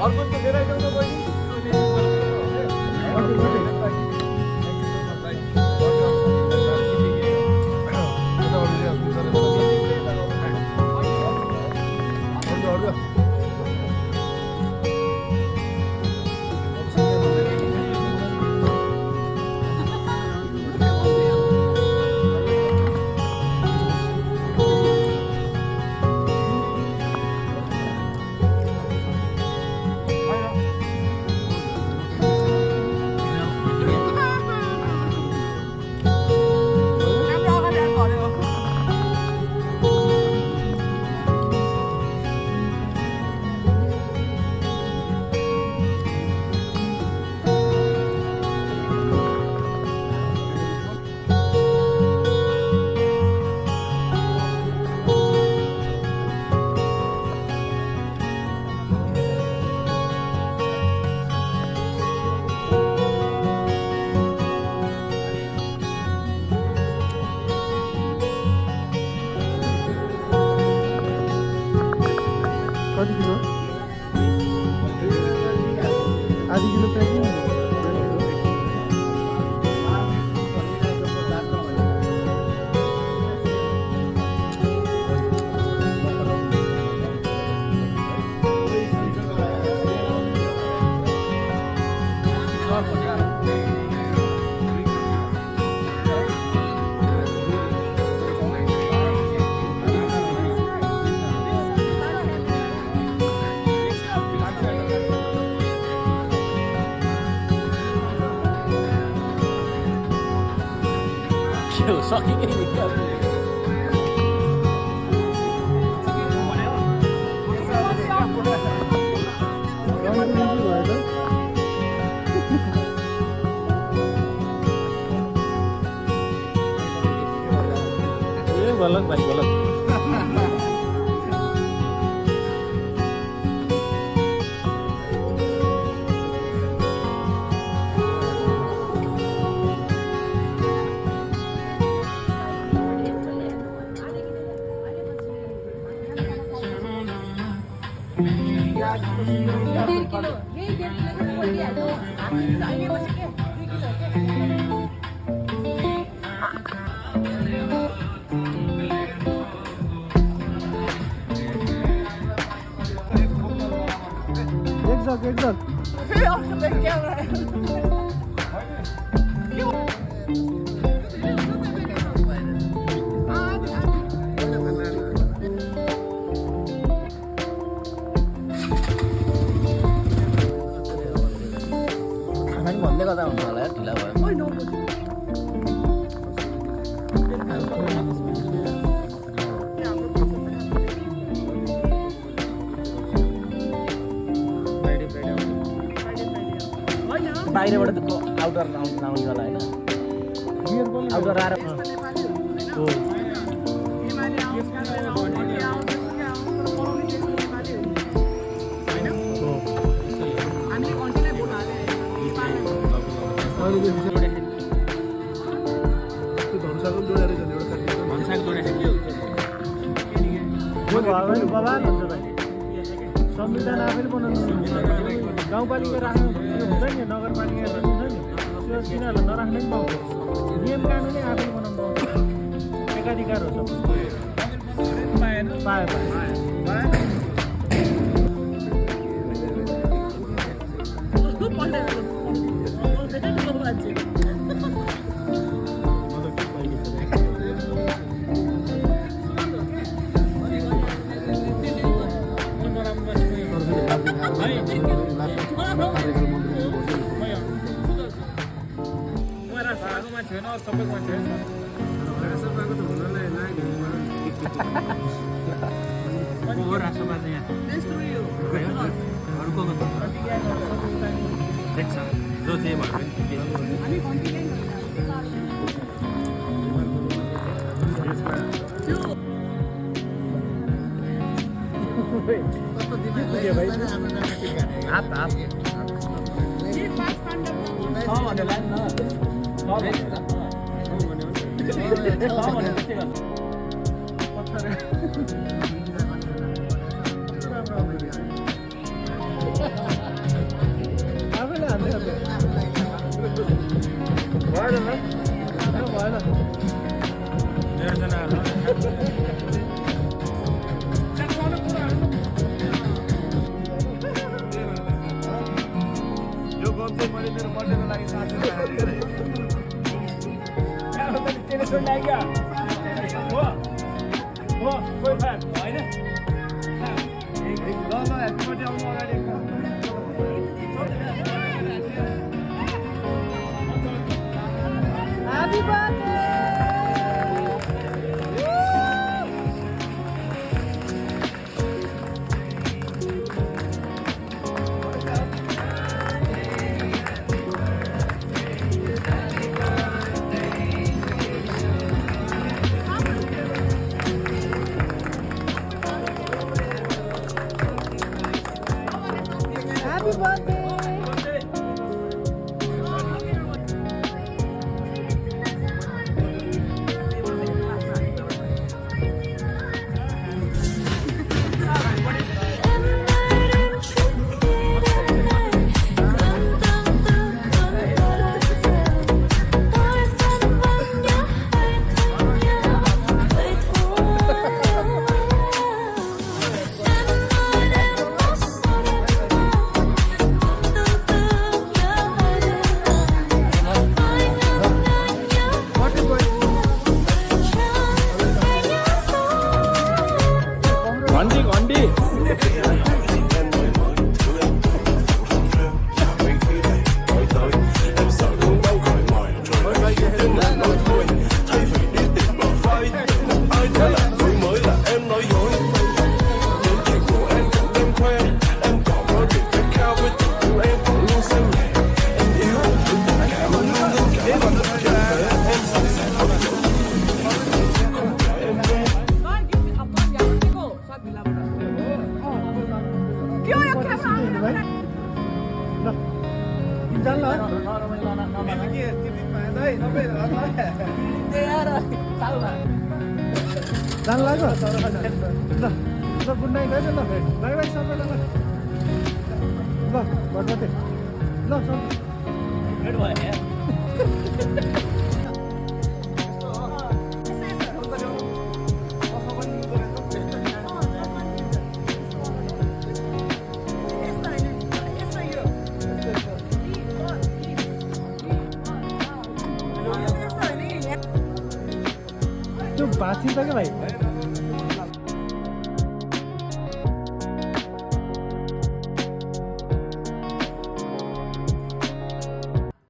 अर्को त धेरै जाउँ न बहिनी सकिँदै गलत भाइ गलत Exact. भन्दै गर्दा हुन्छ होला ढिला भयो बाहिरबाट त आउटर आउने होला होइन आउटर आएर संविधान आफैले बनाउनु गाउँपालिका राख्नु हुन्छ नि नगरपालिका हुन्छ नि त्यो तिनीहरूलाई नराख्नै पाउँछ नियम कानुनै आफैले बनाउनु पाउँछ एकाधिकार हो पाए सबै मान्छे राष्ट्रवादी देख्छ जो जे आफैले हान्दै हान्दै भएन भएन 1.5 जना यो गम चाहिँ मैले मेरो बर्थडेको लागि साथी टेलिफोन लाग्यो हो हो कोही फ्यान होइन ल ह्याप्पी बर्थडे आउनु अगाडि Happy birthday! Happy birthday! जान लाग्यो ल ल गुड नाइट है ल बाई बाई सबैलाई ल भटभटे ल सब भेट भयो त्यो भाँची त क्या भाइ